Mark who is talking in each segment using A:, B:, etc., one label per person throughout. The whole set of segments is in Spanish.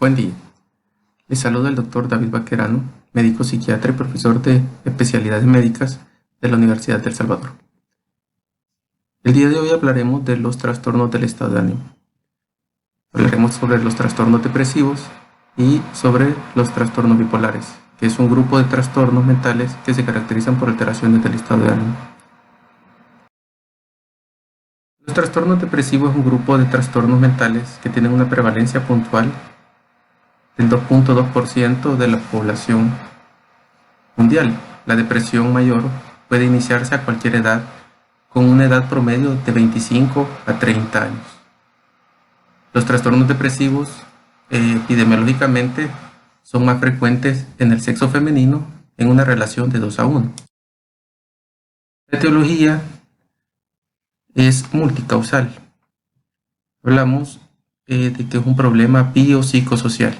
A: Buen día. Les saluda el doctor David Baquerano, médico psiquiatra y profesor de especialidades médicas de la Universidad de El Salvador. El día de hoy hablaremos de los trastornos del estado de ánimo. Hablaremos sobre los trastornos depresivos y sobre los trastornos bipolares, que es un grupo de trastornos mentales que se caracterizan por alteraciones del estado de ánimo. Los trastornos depresivos es un grupo de trastornos mentales que tienen una prevalencia puntual del 2.2% de la población mundial. La depresión mayor puede iniciarse a cualquier edad, con una edad promedio de 25 a 30 años. Los trastornos depresivos epidemiológicamente son más frecuentes en el sexo femenino en una relación de 2 a 1. La etiología es multicausal. Hablamos de que es un problema biopsicosocial,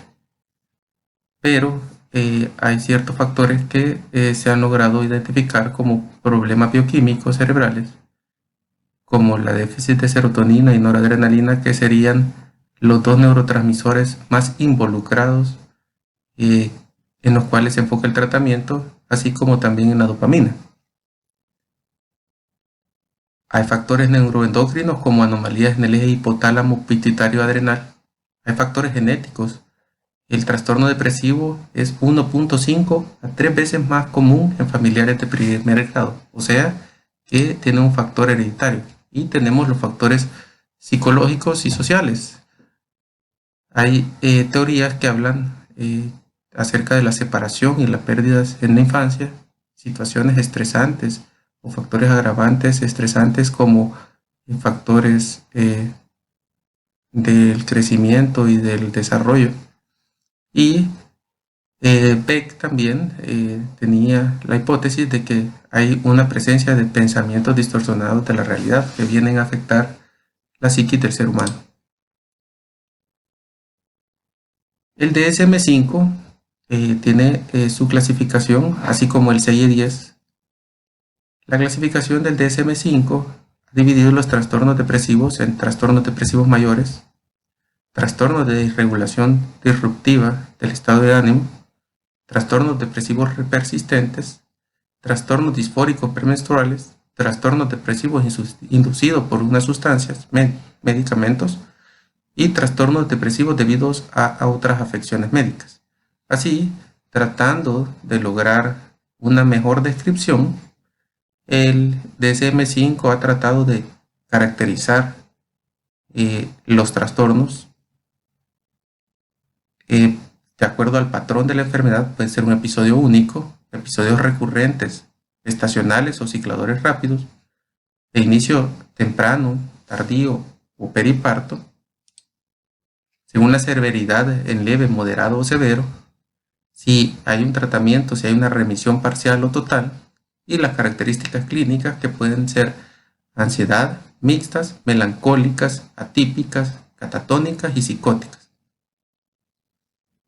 A: pero hay ciertos factores que se han logrado identificar como problemas bioquímicos cerebrales, como la déficit de serotonina y noradrenalina, que serían los dos neurotransmisores más involucrados en los cuales se enfoca el tratamiento, así como también en la dopamina. Hay factores neuroendocrinos como anomalías en el eje hipotálamo pituitario adrenal. Hay factores genéticos. El trastorno depresivo es 1.5 a 3 veces más común en familiares de primer grado, o sea que tiene un factor hereditario. Y tenemos los factores psicológicos y sociales. Hay teorías que hablan acerca de la separación y las pérdidas en la infancia, situaciones estresantes o factores agravantes estresantes como factores del crecimiento y del desarrollo. Y Beck también tenía la hipótesis de que hay una presencia de pensamientos distorsionados de la realidad que vienen a afectar la psiquis del ser humano. El DSM-5 tiene su clasificación, así como el 6 y 10. La clasificación del DSM-5 ha dividido los trastornos depresivos en trastornos depresivos mayores, trastornos de disregulación disruptiva del estado de ánimo, trastornos depresivos persistentes, trastornos disfóricos premenstruales, trastornos depresivos inducidos por unas sustancias, medicamentos, y trastornos depresivos debidos a otras afecciones médicas. Así, tratando de lograr una mejor descripción, el DSM-5 ha tratado de caracterizar los trastornos de acuerdo al patrón de la enfermedad. Puede ser un episodio único, episodios recurrentes, estacionales o cicladores rápidos, de inicio temprano, tardío o periparto, según la severidad en leve, moderado o severo, si hay un tratamiento, si hay una remisión parcial o total, y las características clínicas que pueden ser ansiedad, mixtas, melancólicas, atípicas, catatónicas y psicóticas.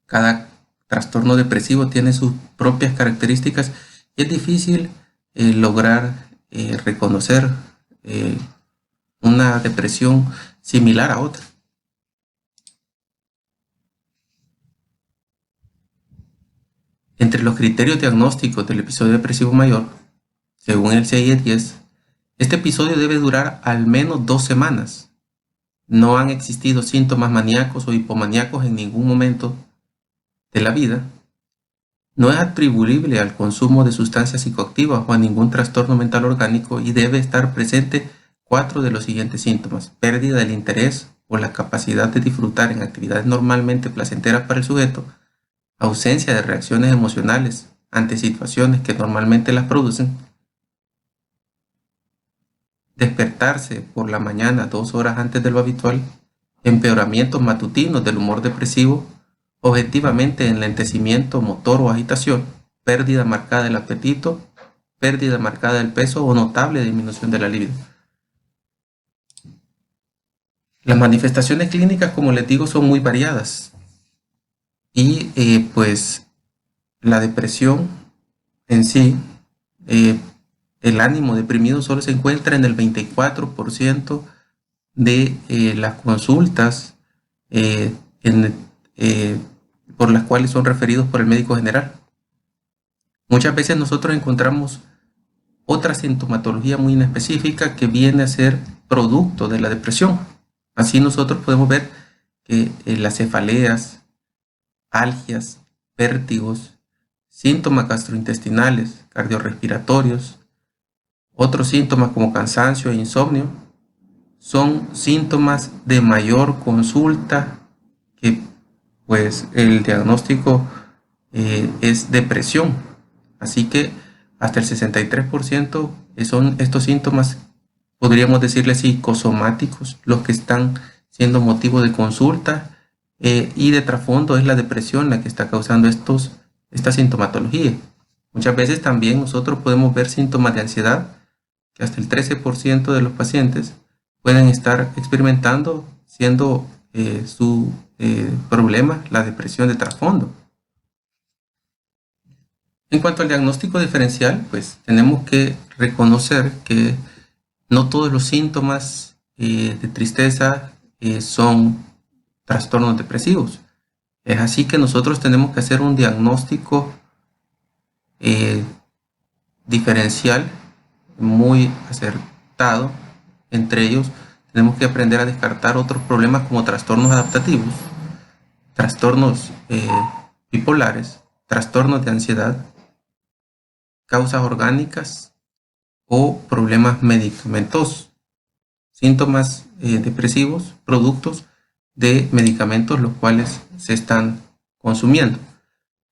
A: Cada trastorno depresivo tiene sus propias características y es difícil lograr reconocer una depresión similar a otra. Entre los criterios diagnósticos del episodio depresivo mayor, según el 6 y 10, este episodio debe durar al menos 2 semanas. No han existido síntomas maníacos o hipomaníacos en ningún momento de la vida. No es atribuible al consumo de sustancias psicoactivas o a ningún trastorno mental orgánico y debe estar presente 4 de los siguientes síntomas: pérdida del interés o la capacidad de disfrutar en actividades normalmente placenteras para el sujeto, ausencia de reacciones emocionales ante situaciones que normalmente las producen, despertarse por la mañana 2 horas antes de lo habitual, empeoramientos matutinos del humor depresivo, objetivamente enlentecimiento motor o agitación, pérdida marcada del apetito, pérdida marcada del peso o notable disminución de la libido. Las manifestaciones clínicas, como les digo, son muy variadas y pues la depresión en sí, el ánimo deprimido solo se encuentra en el 24% de las consultas en por las cuales son referidos por el médico general. Muchas veces nosotros encontramos otra sintomatología muy inespecífica que viene a ser producto de la depresión. Así nosotros podemos ver que las cefaleas, algias, vértigos, síntomas gastrointestinales, cardiorrespiratorios, otros síntomas como cansancio e insomnio, son síntomas de mayor consulta, que pues el diagnóstico es depresión. Así que hasta el 63% son estos síntomas, podríamos decirle psicosomáticos, los que están siendo motivo de consulta, y de trasfondo es la depresión la que está causando esta sintomatología. Muchas veces también nosotros podemos ver síntomas de ansiedad, que hasta el 13% de los pacientes pueden estar experimentando, siendo su problema la depresión de trasfondo. En cuanto al diagnóstico diferencial, pues tenemos que reconocer que no todos los síntomas de tristeza son trastornos depresivos. Es así que nosotros tenemos que hacer un diagnóstico diferencial muy acertado. Entre ellos tenemos que aprender a descartar otros problemas como trastornos adaptativos, trastornos bipolares, trastornos de ansiedad, causas orgánicas o problemas medicamentosos, síntomas depresivos, productos de medicamentos los cuales se están consumiendo.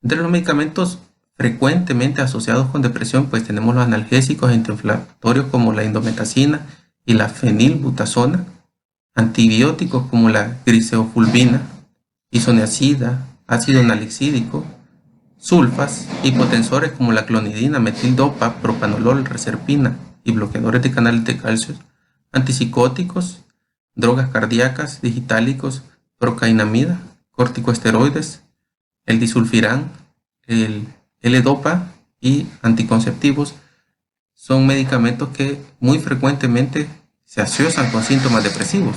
A: Entre los medicamentos frecuentemente asociados con depresión, pues tenemos los analgésicos e antiinflamatorios como la indometacina y la fenilbutazona, antibióticos como la gliceofulvina, isoniazida, ácido nalixídico, sulfas, hipotensores como la clonidina, metildopa, propanolol, reserpina y bloqueadores de canales de calcio, antipsicóticos, drogas cardíacas, digitálicos, procainamida, corticosteroides, el disulfiram, el L-dopa y anticonceptivos. Son medicamentos que muy frecuentemente se asocian con síntomas depresivos.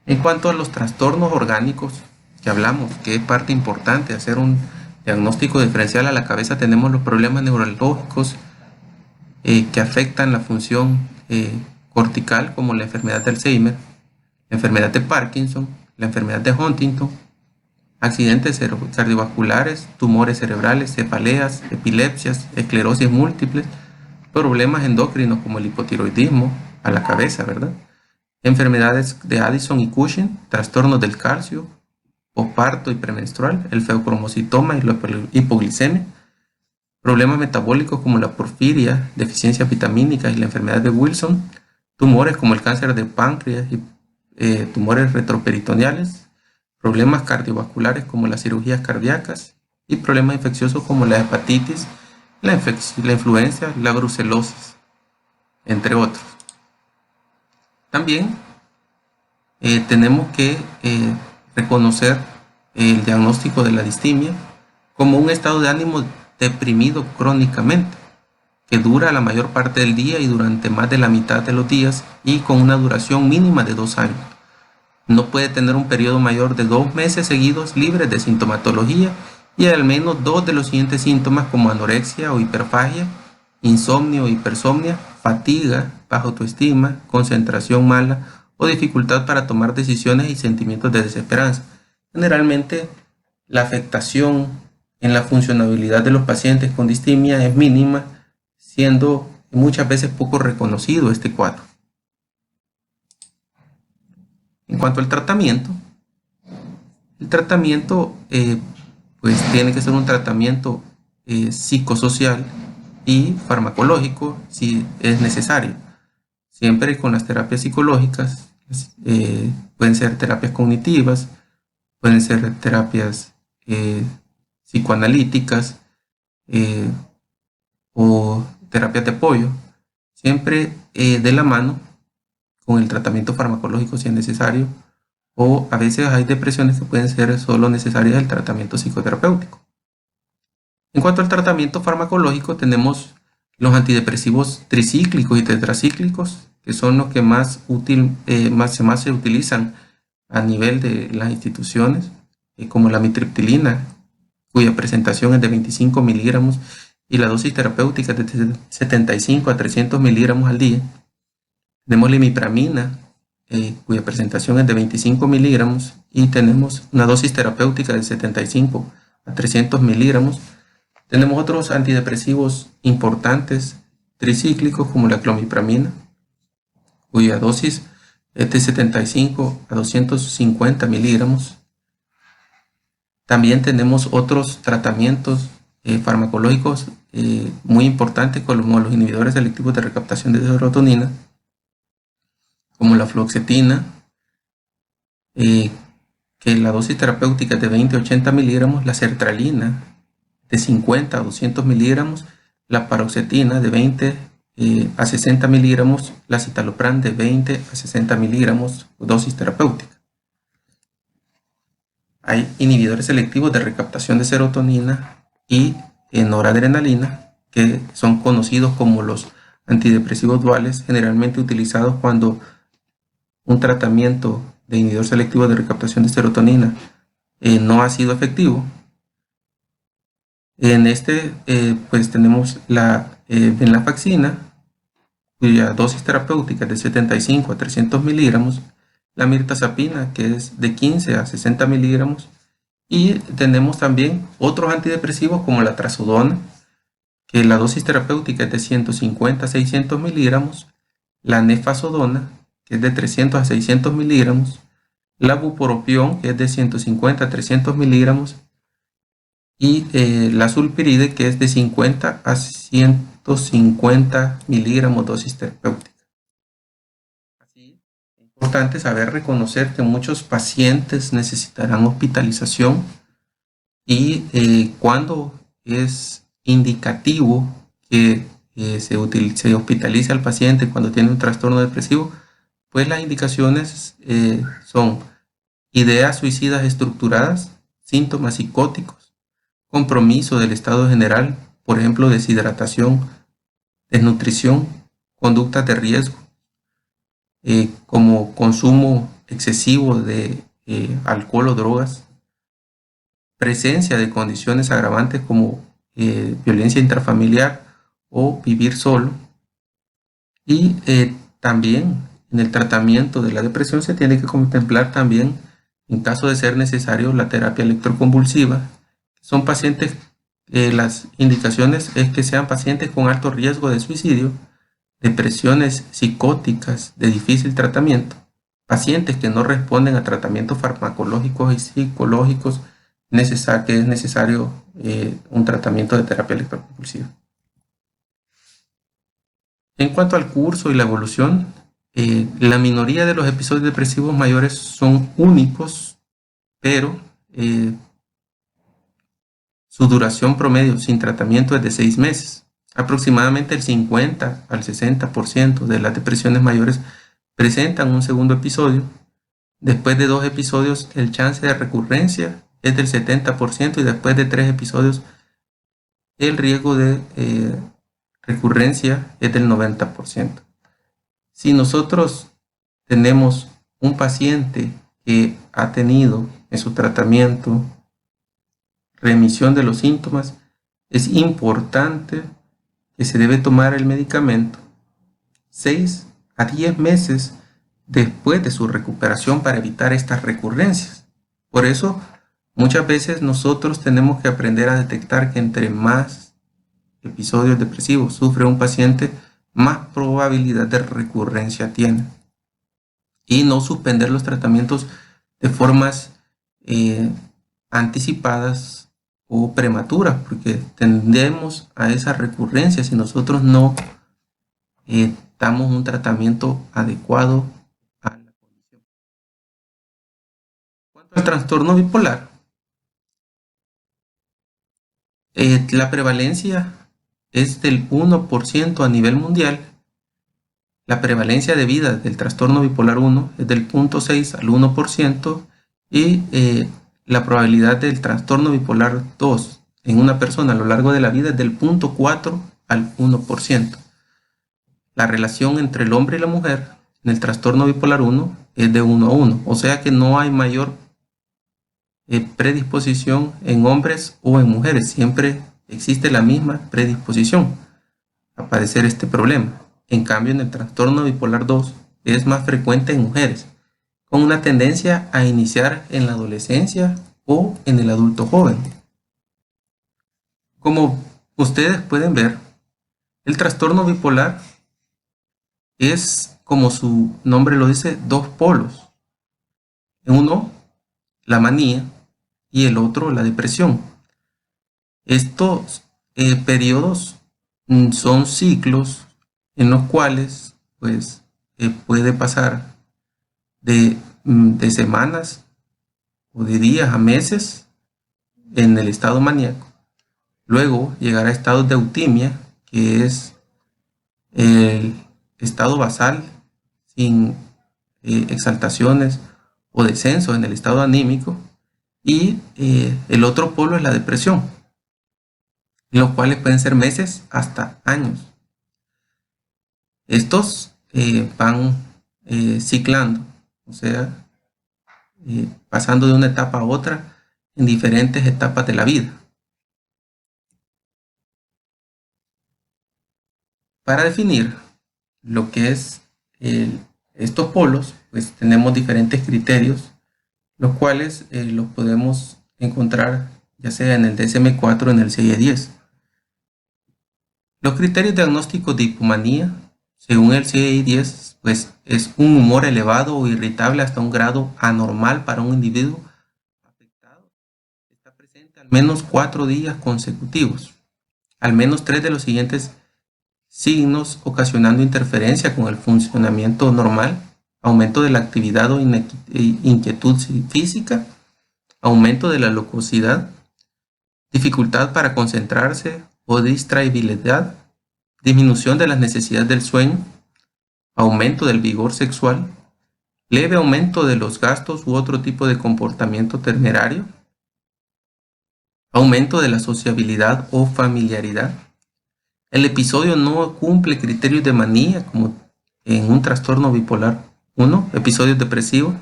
A: En cuanto a los trastornos orgánicos que hablamos, que es parte importante hacer un diagnóstico diferencial a la cabeza, tenemos los problemas neurológicos que afectan la función cortical, como la enfermedad de Alzheimer, la enfermedad de Parkinson, la enfermedad de Huntington, accidentes cardiovasculares, tumores cerebrales, cefaleas, epilepsias, esclerosis múltiples, problemas endocrinos como el hipotiroidismo a la cabeza, ¿verdad? Enfermedades de Addison y Cushing, trastornos del calcio, posparto y premenstrual, el feocromocitoma y la hipoglicemia, problemas metabólicos como la porfiria, deficiencias vitamínicas y la enfermedad de Wilson, tumores como el cáncer de páncreas y tumores retroperitoneales, problemas cardiovasculares como las cirugías cardíacas y problemas infecciosos como la hepatitis, la influenza, la brucelosis, entre otros. También tenemos que reconocer el diagnóstico de la distimia como un estado de ánimo deprimido crónicamente, que dura la mayor parte del día y durante más de la mitad de los días y con una duración mínima de 2 años. No puede tener un periodo mayor de 2 meses seguidos libres de sintomatología y al menos 2 de los siguientes síntomas como anorexia o hiperfagia, insomnio o hipersomnia, fatiga, baja autoestima, concentración mala o dificultad para tomar decisiones y sentimientos de desesperanza. Generalmente la afectación en la funcionabilidad de los pacientes con distimia es mínima, siendo muchas veces poco reconocido este cuadro. En cuanto al tratamiento, el tratamiento pues tiene que ser un tratamiento psicosocial y farmacológico si es necesario. Siempre con las terapias psicológicas, pueden ser terapias cognitivas, pueden ser terapias psicoanalíticas o terapias de apoyo, siempre de la mano con el tratamiento farmacológico si es necesario, o a veces hay depresiones que pueden ser solo necesarias el tratamiento psicoterapéutico. En cuanto al tratamiento farmacológico, tenemos los antidepresivos tricíclicos y tetracíclicos, que son los que más se utilizan a nivel de las instituciones, como la amitriptilina, cuya presentación es de 25 miligramos, y la dosis terapéutica es de 75 a 300 miligramos al día. Tenemos la imipramina, cuya presentación es de 25 miligramos, y tenemos una dosis terapéutica de 75 a 300 miligramos. Tenemos otros antidepresivos importantes tricíclicos como la clomipramina, cuya dosis es de 75 a 250 miligramos. También tenemos otros tratamientos farmacológicos muy importantes como los inhibidores selectivos de recaptación de serotonina, como la fluoxetina, que la dosis terapéutica es de 20 a 80 miligramos, la sertralina de 50 a 200 miligramos, la paroxetina de 20 a 60 miligramos, la citalopram de 20 a 60 miligramos, dosis terapéutica. Hay inhibidores selectivos de recaptación de serotonina y noradrenalina, que son conocidos como los antidepresivos duales, generalmente utilizados cuando un tratamiento de inhibidor selectivo de recaptación de serotonina no ha sido efectivo. En este pues tenemos la venlafaxina, cuya dosis terapéutica es de 75 a 300 miligramos, la mirtazapina, que es de 15 a 60 miligramos, y tenemos también otros antidepresivos como la trazodona, que la dosis terapéutica es de 150 a 600 miligramos, la nefazodona, que es de 300 a 600 miligramos, la bupropión, que es de 150 a 300 miligramos, y la sulpiride, que es de 50 a 150 miligramos dosis terapéutica. Así, es importante saber reconocer que muchos pacientes necesitarán hospitalización y cuando es indicativo que se hospitalice al paciente cuando tiene un trastorno depresivo, pues las indicaciones son ideas suicidas estructuradas, síntomas psicóticos, compromiso del estado general, por ejemplo, deshidratación, desnutrición, conductas de riesgo, como consumo excesivo de alcohol o drogas, presencia de condiciones agravantes como violencia intrafamiliar o vivir solo. Y también en el tratamiento de la depresión se tiene que contemplar también, en caso de ser necesario, la terapia electroconvulsiva. Son pacientes, las indicaciones es que sean pacientes con alto riesgo de suicidio, depresiones psicóticas de difícil tratamiento, pacientes que no responden a tratamientos farmacológicos y psicológicos, que es necesario un tratamiento de terapia electroconvulsiva. En cuanto al curso y la evolución, la minoría de los episodios depresivos mayores son únicos, pero su duración promedio sin tratamiento es de 6 meses. Aproximadamente el 50 al 60% de las depresiones mayores presentan un segundo episodio. Después de 2 episodios, el chance de recurrencia es del 70% y después de 3 episodios, el riesgo de recurrencia es del 90%. Si nosotros tenemos un paciente que ha tenido en su tratamiento remisión de los síntomas, es importante que se debe tomar el medicamento 6 a 10 meses después de su recuperación para evitar estas recurrencias. Por eso, muchas veces nosotros tenemos que aprender a detectar que entre más episodios depresivos sufre un paciente, más probabilidad de recurrencia tiene. Y no suspender los tratamientos de formas anticipadas o prematuras, porque tendemos a esa recurrencia si nosotros no damos un tratamiento adecuado a la condición. En cuanto al trastorno bipolar, la prevalencia es del 1% a nivel mundial. La prevalencia de vida del trastorno bipolar 1 es del 0.6 al 1% y la probabilidad del trastorno bipolar 2 en una persona a lo largo de la vida es del 0.4 al 1%. La relación entre el hombre y la mujer en el trastorno bipolar 1 es de 1 a 1, o sea que no hay mayor predisposición en hombres o en mujeres, siempre existe la misma predisposición a padecer este problema. En cambio, en el trastorno bipolar 2 es más frecuente en mujeres, con una tendencia a iniciar en la adolescencia o en el adulto joven. Como ustedes pueden ver, el trastorno bipolar es, como su nombre lo dice, dos polos. Uno, la manía, y el otro, la depresión. Estos periodos son ciclos en los cuales pues, puede pasar de semanas o de días a meses en el estado maníaco. Luego llegar a estados de eutimia, que es el estado basal sin exaltaciones o descenso en el estado anímico. Y el otro polo es la depresión, en los cuales pueden ser meses hasta años. Estos van ciclando, o sea, pasando de una etapa a otra en diferentes etapas de la vida. Para definir lo que es estos polos, pues tenemos diferentes criterios, los cuales los podemos encontrar ya sea en el DSM-4 o en el CIE-10. Los criterios diagnósticos de hipomanía, según el CIE-10, pues es un humor elevado o irritable hasta un grado anormal para un individuo afectado. Está presente al menos 4 días consecutivos, al menos 3 de los siguientes signos ocasionando interferencia con el funcionamiento normal: aumento de la actividad o inquietud física, aumento de la locuacidad, dificultad para concentrarse o distraibilidad, disminución de las necesidades del sueño, aumento del vigor sexual, leve aumento de los gastos u otro tipo de comportamiento temerario, aumento de la sociabilidad o familiaridad. El episodio no cumple criterios de manía como en un trastorno bipolar 1, episodios depresivos,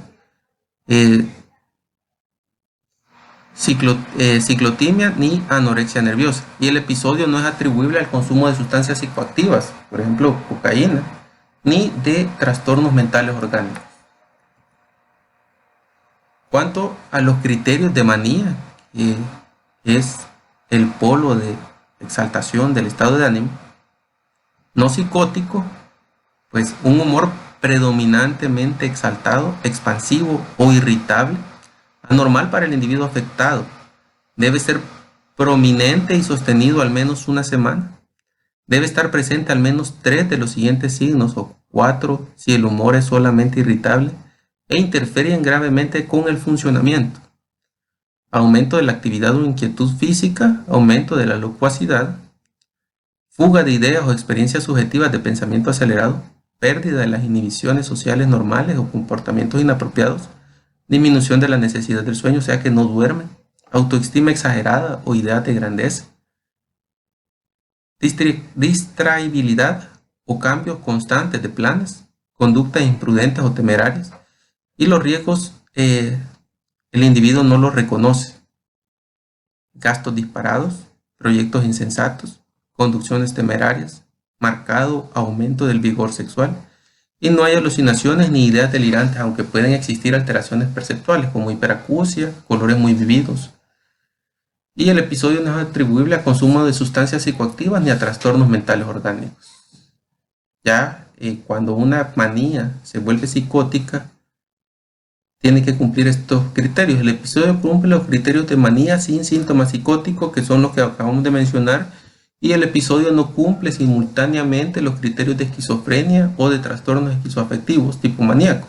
A: ciclotimia ni anorexia nerviosa. Y el episodio no es atribuible al consumo de sustancias psicoactivas, por ejemplo, cocaína, ni de trastornos mentales orgánicos. Cuanto a los criterios de manía, que es el polo de exaltación del estado de ánimo, no psicótico, pues un humor predominantemente exaltado, expansivo o irritable, anormal para el individuo afectado. Debe ser prominente y sostenido al menos una semana. Debe estar presente al menos 3 de los siguientes signos o 4 si el humor es solamente irritable e interfieren gravemente con el funcionamiento: aumento de la actividad o inquietud física, aumento de la locuacidad, fuga de ideas o experiencias subjetivas de pensamiento acelerado, pérdida de las inhibiciones sociales normales o comportamientos inapropiados, disminución de la necesidad del sueño, o sea que no duermen, autoestima exagerada o ideas de grandeza, distraibilidad o cambios constantes de planes, conductas imprudentes o temerarias, y los riesgos el individuo no los reconoce: gastos disparados, proyectos insensatos, conducciones temerarias, marcado aumento del vigor sexual, y no hay alucinaciones ni ideas delirantes, aunque pueden existir alteraciones perceptuales como hiperacusia, colores muy vividos. Y el episodio no es atribuible a consumo de sustancias psicoactivas ni a trastornos mentales orgánicos. Ya cuando una manía se vuelve psicótica, tiene que cumplir estos criterios. El episodio cumple los criterios de manía sin síntomas psicóticos, que son los que acabamos de mencionar, y el episodio no cumple simultáneamente los criterios de esquizofrenia o de trastornos esquizoafectivos tipo maníaco.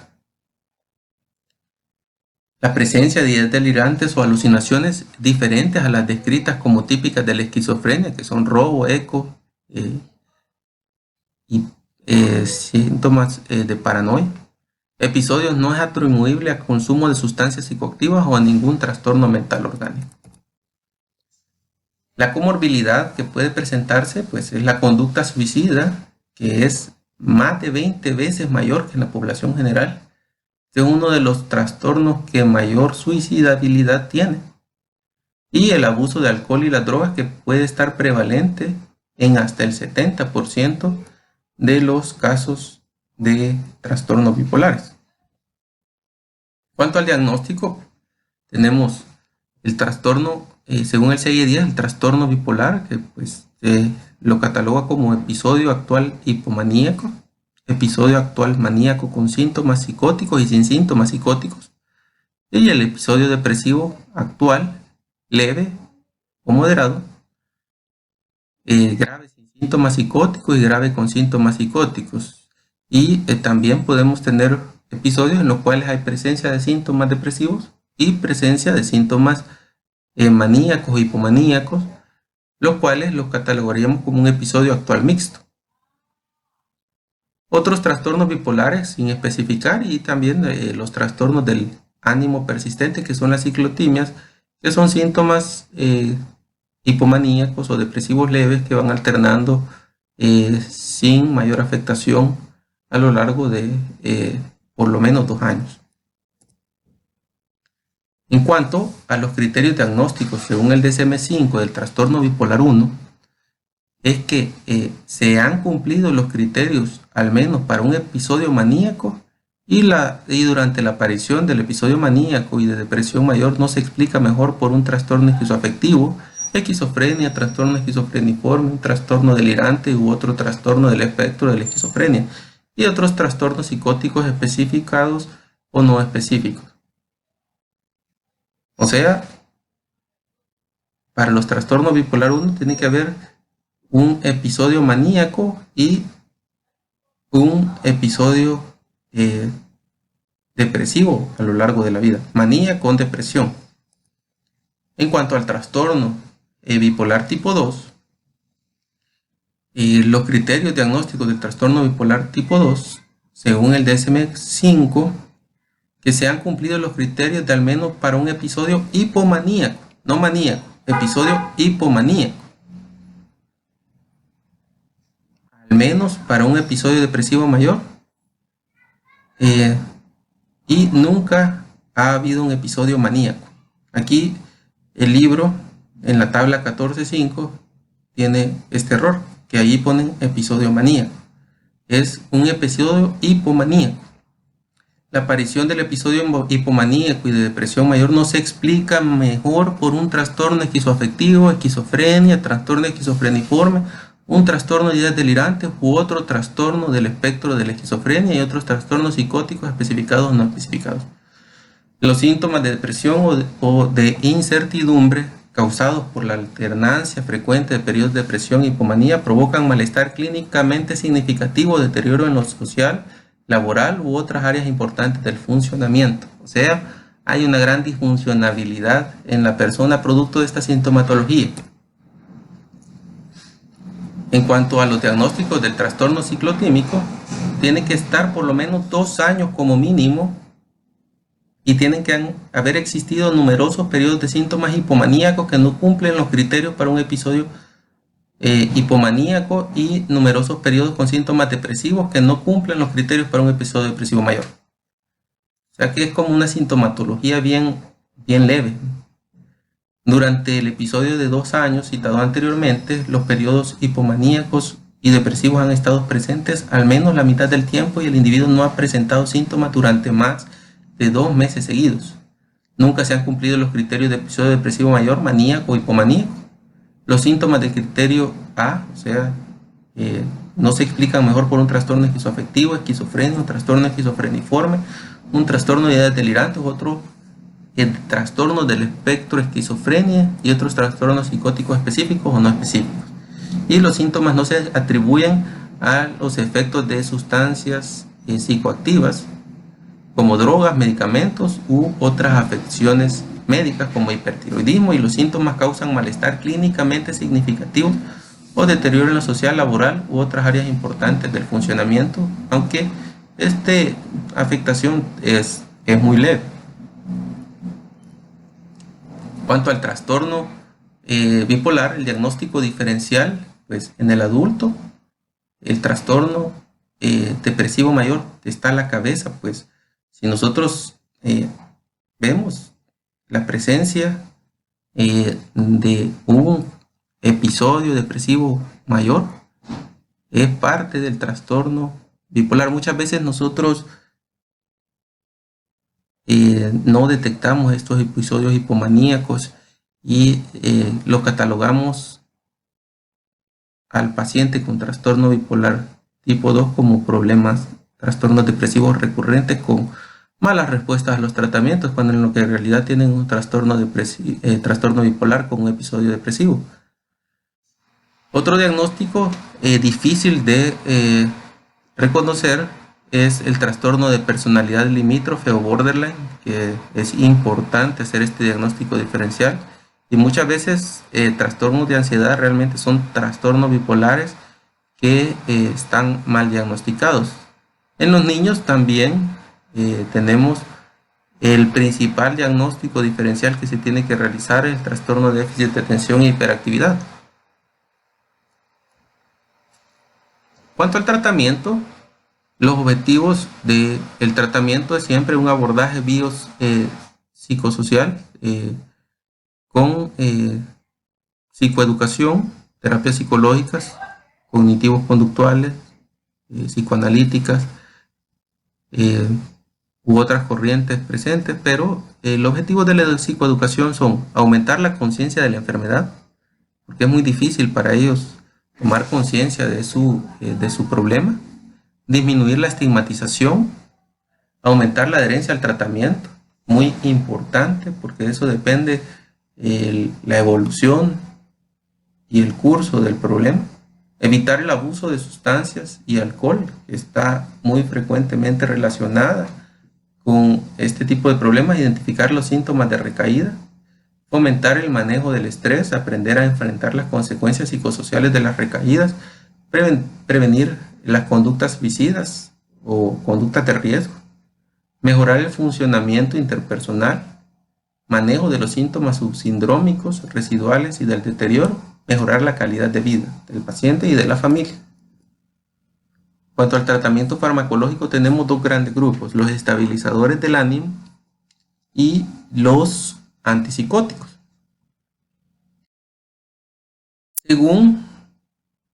A: La presencia de ideas delirantes o alucinaciones diferentes a las descritas como típicas de la esquizofrenia, que son robo, eco y síntomas de paranoia. Episodios no es atribuible a consumo de sustancias psicoactivas o a ningún trastorno mental orgánico. La comorbilidad que puede presentarse pues, es la conducta suicida, que es más de 20 veces mayor que en la población general. Es uno de los trastornos que mayor suicidabilidad tiene. Y el abuso de alcohol y las drogas, que puede estar prevalente en hasta el 70% de los casos de trastornos bipolares. Cuanto al diagnóstico, tenemos el trastorno, según el CIE-10, el trastorno bipolar, que pues lo cataloga como episodio actual hipomaníaco, episodio actual maníaco con síntomas psicóticos y sin síntomas psicóticos, y el episodio depresivo actual leve o moderado, grave sin síntomas psicóticos y grave con síntomas psicóticos. Y también podemos tener episodios en los cuales hay presencia de síntomas depresivos y presencia de síntomas maníacos o hipomaníacos, los cuales los catalogaríamos como un episodio actual mixto. Otros trastornos bipolares sin especificar, y también los trastornos del ánimo persistente, que son las ciclotimias, que son síntomas hipomaníacos o depresivos leves que van alternando sin mayor afectación a lo largo de por lo menos 2 años. En cuanto a los criterios diagnósticos según el DSM-5 del trastorno bipolar 1, es que se han cumplido los criterios al menos para un episodio maníaco, y durante la aparición del episodio maníaco y de depresión mayor no se explica mejor por un trastorno esquizoafectivo, esquizofrenia, trastorno esquizofreniforme, un trastorno delirante u otro trastorno del espectro de la esquizofrenia, y otros trastornos psicóticos especificados o no específicos. O sea, para los trastornos bipolar 1 tiene que haber un episodio maníaco y un episodio depresivo a lo largo de la vida. Manía con depresión. En cuanto al trastorno bipolar tipo 2, los criterios diagnósticos del trastorno bipolar tipo 2, según el DSM-5, que se han cumplido los criterios de al menos para un episodio hipomaníaco, no maníaco, episodio hipomaníaco. Al menos para un episodio depresivo mayor, y nunca ha habido un episodio maníaco. Aquí el libro en la tabla 14.5 tiene este error, que ahí ponen episodio maníaco. Es un episodio hipomaníaco. La aparición del episodio hipomaníaco y de depresión mayor no se explica mejor por un trastorno esquizoafectivo, esquizofrenia, trastorno esquizofreniforme, un trastorno de ideas delirantes u otro trastorno del espectro de la esquizofrenia y otros trastornos psicóticos especificados o no especificados. Los síntomas de depresión o de incertidumbre causados por la alternancia frecuente de periodos de depresión y hipomanía provocan malestar clínicamente significativo, deterioro en lo social, laboral u otras áreas importantes del funcionamiento. O sea, hay una gran disfuncionabilidad en la persona producto de esta sintomatología. En cuanto a los diagnósticos del trastorno ciclotímico, tiene que estar por lo menos 2 años como mínimo, y tienen que haber existido numerosos periodos de síntomas hipomaníacos que no cumplen los criterios para un episodio hipomaníaco, y numerosos periodos con síntomas depresivos que no cumplen los criterios para un episodio depresivo mayor. O sea que es como una sintomatología bien leve. Durante el episodio de 2 años citado anteriormente, los periodos hipomaníacos y depresivos han estado presentes al menos la mitad del tiempo, y el individuo no ha presentado síntomas durante más de 2 meses seguidos. Nunca se han cumplido los criterios de episodio depresivo mayor, maníaco o hipomaníaco. Los síntomas del criterio A, o sea, no se explican mejor por un trastorno esquizoafectivo, esquizofrenia, un trastorno esquizofreniforme, un trastorno de ideas delirantes, otro trastornos del espectro esquizofrenia y otros trastornos psicóticos específicos o no específicos. Y los síntomas no se atribuyen a los efectos de sustancias psicoactivas como drogas, medicamentos u otras afecciones médicas como hipertiroidismo, y los síntomas causan malestar clínicamente significativo o deterioro en lo social, laboral u otras áreas importantes del funcionamiento, aunque esta afectación es muy leve. En cuanto al trastorno bipolar, el diagnóstico diferencial, pues en el adulto, el trastorno depresivo mayor está la cabeza. Pues si nosotros vemos la presencia de un episodio depresivo mayor, es parte del trastorno bipolar. Muchas veces nosotros no detectamos estos episodios hipomaníacos y lo catalogamos al paciente con trastorno bipolar tipo 2 como problemas, trastornos depresivos recurrentes con malas respuestas a los tratamientos, cuando en lo que en realidad tienen un trastorno bipolar con un episodio depresivo. Otro diagnóstico difícil de reconocer es el trastorno de personalidad limítrofe o borderline, que es importante hacer este diagnóstico diferencial. Y muchas veces trastornos de ansiedad realmente son trastornos bipolares que están mal diagnosticados. En los niños también tenemos el principal diagnóstico diferencial que se tiene que realizar, el trastorno de déficit de atención e hiperactividad. Cuanto al tratamiento, los objetivos del tratamiento es siempre un abordaje biopsicosocial con psicoeducación, terapias psicológicas, cognitivos conductuales, psicoanalíticas u otras corrientes presentes, pero los objetivos de la psicoeducación son aumentar la conciencia de la enfermedad, porque es muy difícil para ellos tomar conciencia de su problema, disminuir la estigmatización, aumentar la adherencia al tratamiento, muy importante, porque de eso depende la evolución y el curso del problema. Evitar el abuso de sustancias y alcohol, que está muy frecuentemente relacionada con este tipo de problemas. Identificar los síntomas de recaída. Fomentar el manejo del estrés, aprender a enfrentar las consecuencias psicosociales de las recaídas. Prevenir las conductas suicidas o conductas de riesgo. Mejorar el funcionamiento interpersonal. Manejo de los síntomas subsindrómicos, residuales y del deterioro. Mejorar la calidad de vida del paciente y de la familia. Cuanto al tratamiento farmacológico, tenemos dos grandes grupos: los estabilizadores del ánimo y los antipsicóticos. Según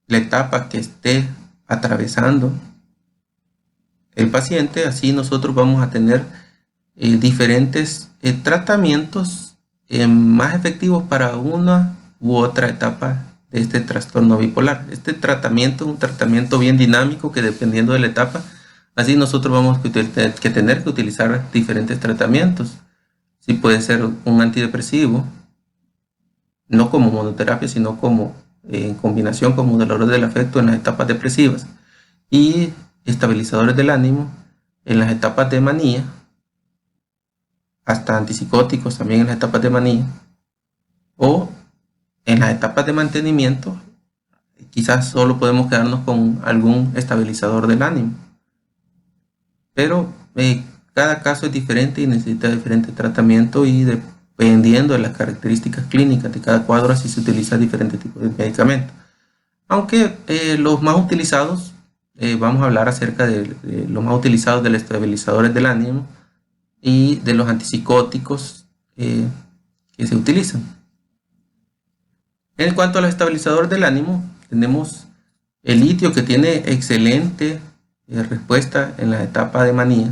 A: la etapa que esté atravesando el paciente, así nosotros vamos a tener diferentes tratamientos más efectivos para una u otra etapa de este trastorno bipolar. Este tratamiento es un tratamiento bien dinámico que, dependiendo de la etapa, así nosotros vamos a tener que utilizar diferentes tratamientos. Sí, puede ser un antidepresivo, no como monoterapia, sino como en combinación con moduladores del afecto en las etapas depresivas, y estabilizadores del ánimo en las etapas de manía, hasta antipsicóticos también en las etapas de manía, o en las etapas de mantenimiento quizás solo podemos quedarnos con algún estabilizador del ánimo, pero cada caso es diferente y necesita diferente tratamiento, y dependiendo de las características clínicas de cada cuadro, así se utiliza diferentes tipos de medicamentos. Aunque los más utilizados, vamos a hablar acerca de los más utilizados de los estabilizadores del ánimo y de los antipsicóticos que se utilizan. En cuanto a los estabilizadores del ánimo, tenemos el litio, que tiene excelente respuesta en la etapa de manía,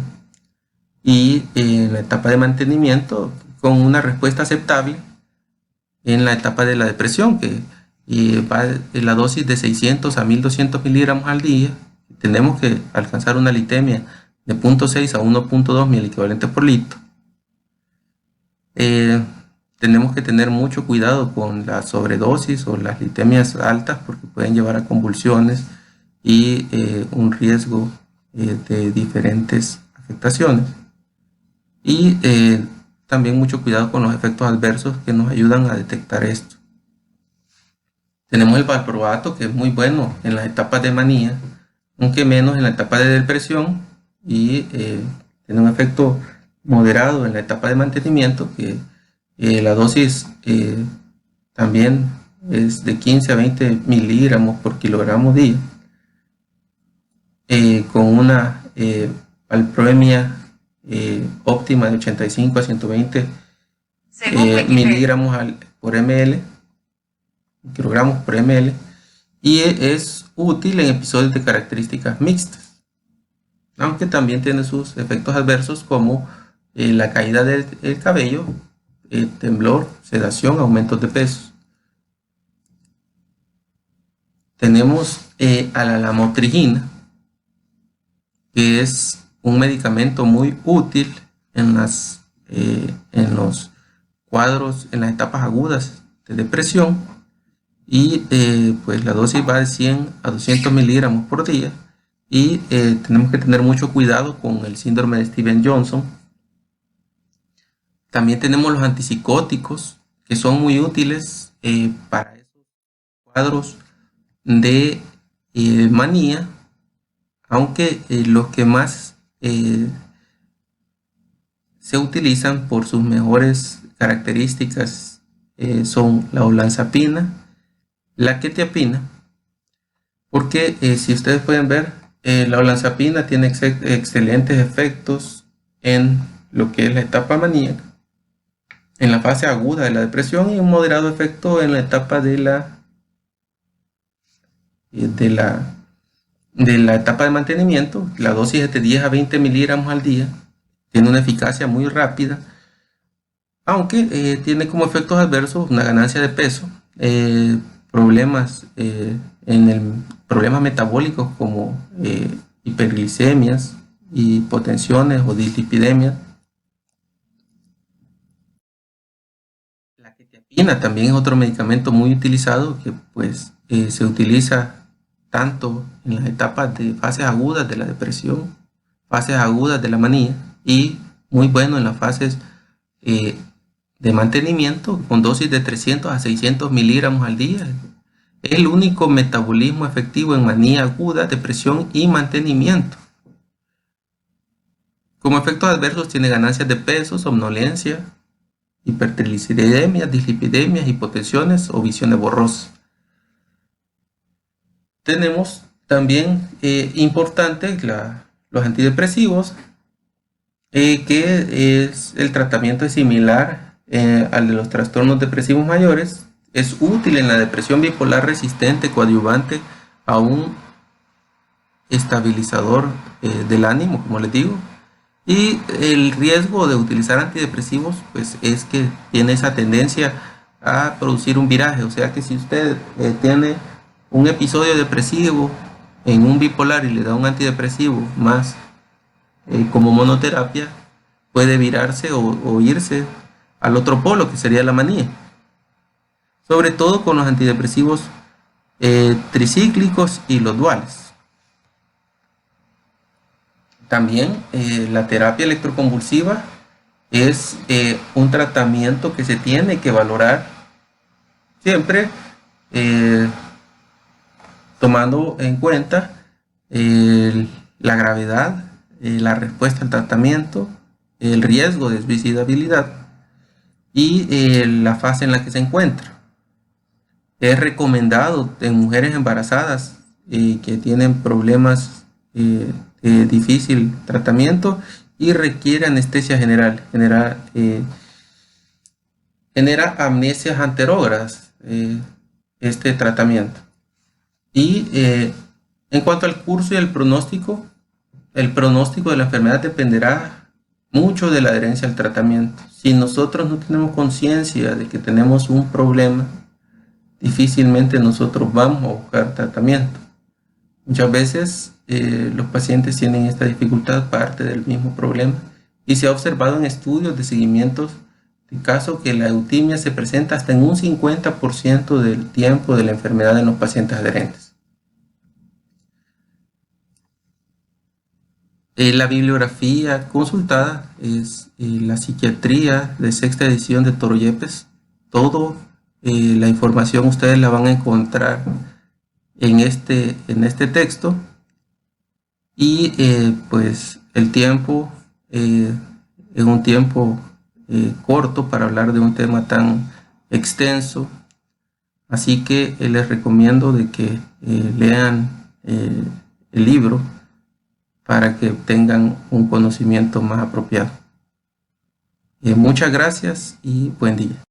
A: y en la etapa de mantenimiento con una respuesta aceptable en la etapa de la depresión, que va en la dosis de 600 a 1200 miligramos al día. Tenemos que alcanzar una litemia de 0.6 a 1.2 miliequivalentes por litro. Tenemos que tener mucho cuidado con la sobredosis o las litemias altas, porque pueden llevar a convulsiones y un riesgo de diferentes afectaciones. Y también mucho cuidado con los efectos adversos que nos ayudan a detectar esto. Tenemos el valproato, que es muy bueno en las etapas de manía, aunque menos en la etapa de depresión, y tiene un efecto moderado en la etapa de mantenimiento, que la dosis también es de 15 a 20 miligramos por kilogramo día. con una alproemia óptima de 85 a 120 miligramos por ml, microgramos por ml, y es útil en episodios de características mixtas, aunque también tiene sus efectos adversos como la caída del cabello, temblor, sedación, aumentos de peso. Tenemos a la lamotrigina, que es un medicamento muy útil en los cuadros, en las etapas agudas de depresión, y pues la dosis va de 100 a 200 miligramos por día, y tenemos que tener mucho cuidado con el síndrome de Stevens-Johnson. También tenemos los antipsicóticos, que son muy útiles para esos cuadros de manía, aunque los que más se utilizan por sus mejores características son la olanzapina, la quetiapina, porque si ustedes pueden ver, la olanzapina tiene excelentes efectos en lo que es la etapa maníaca, en la fase aguda de la depresión, y un moderado efecto en la etapa de la etapa de mantenimiento. La dosis es de 10 a 20 miligramos al día, tiene una eficacia muy rápida, aunque tiene como efectos adversos una ganancia de peso, problemas problemas metabólicos como hiperglicemias, hipotensiones o dislipidemias. La quetiapina también es otro medicamento muy utilizado, que pues se utiliza tanto en las etapas de fases agudas de la depresión, fases agudas de la manía, y muy bueno en las fases de mantenimiento, con dosis de 300 a 600 miligramos al día. Es el único metabolismo efectivo en manía aguda, depresión y mantenimiento. Como efectos adversos tiene ganancias de peso, somnolencia, hipertrigliceridemias, dislipidemias, hipotensiones o visiones borrosas. Tenemos también importante los antidepresivos, que es el tratamiento es similar al de los trastornos depresivos mayores. Es útil en la depresión bipolar resistente coadyuvante a un estabilizador del ánimo, como les digo. Y el riesgo de utilizar antidepresivos pues es que tiene esa tendencia a producir un viraje, o sea que si usted tiene un episodio depresivo en un bipolar y le da un antidepresivo más como monoterapia, puede virarse o irse al otro polo, que sería la manía, sobre todo con los antidepresivos tricíclicos y los duales. También la terapia electroconvulsiva es un tratamiento que se tiene que valorar siempre tomando en cuenta la gravedad, la respuesta al tratamiento, el riesgo de suicidabilidad y la fase en la que se encuentra. Es recomendado en mujeres embarazadas que tienen problemas de difícil tratamiento y requiere anestesia general. Genera amnesias anterógradas este tratamiento. Y en cuanto al curso y el pronóstico de la enfermedad dependerá mucho de la adherencia al tratamiento. Si nosotros no tenemos conciencia de que tenemos un problema, difícilmente nosotros vamos a buscar tratamiento. Muchas veces los pacientes tienen esta dificultad parte del mismo problema, y se ha observado en estudios de seguimientos de casos que la eutimia se presenta hasta en un 50% del tiempo de la enfermedad en los pacientes adherentes. La bibliografía consultada es la psiquiatría de sexta edición de Toro Yepes. Toda la información ustedes la van a encontrar en este texto, y pues el tiempo es un tiempo corto para hablar de un tema tan extenso, así que les recomiendo de que lean el libro para que tengan un conocimiento más apropiado. Muchas gracias y buen día.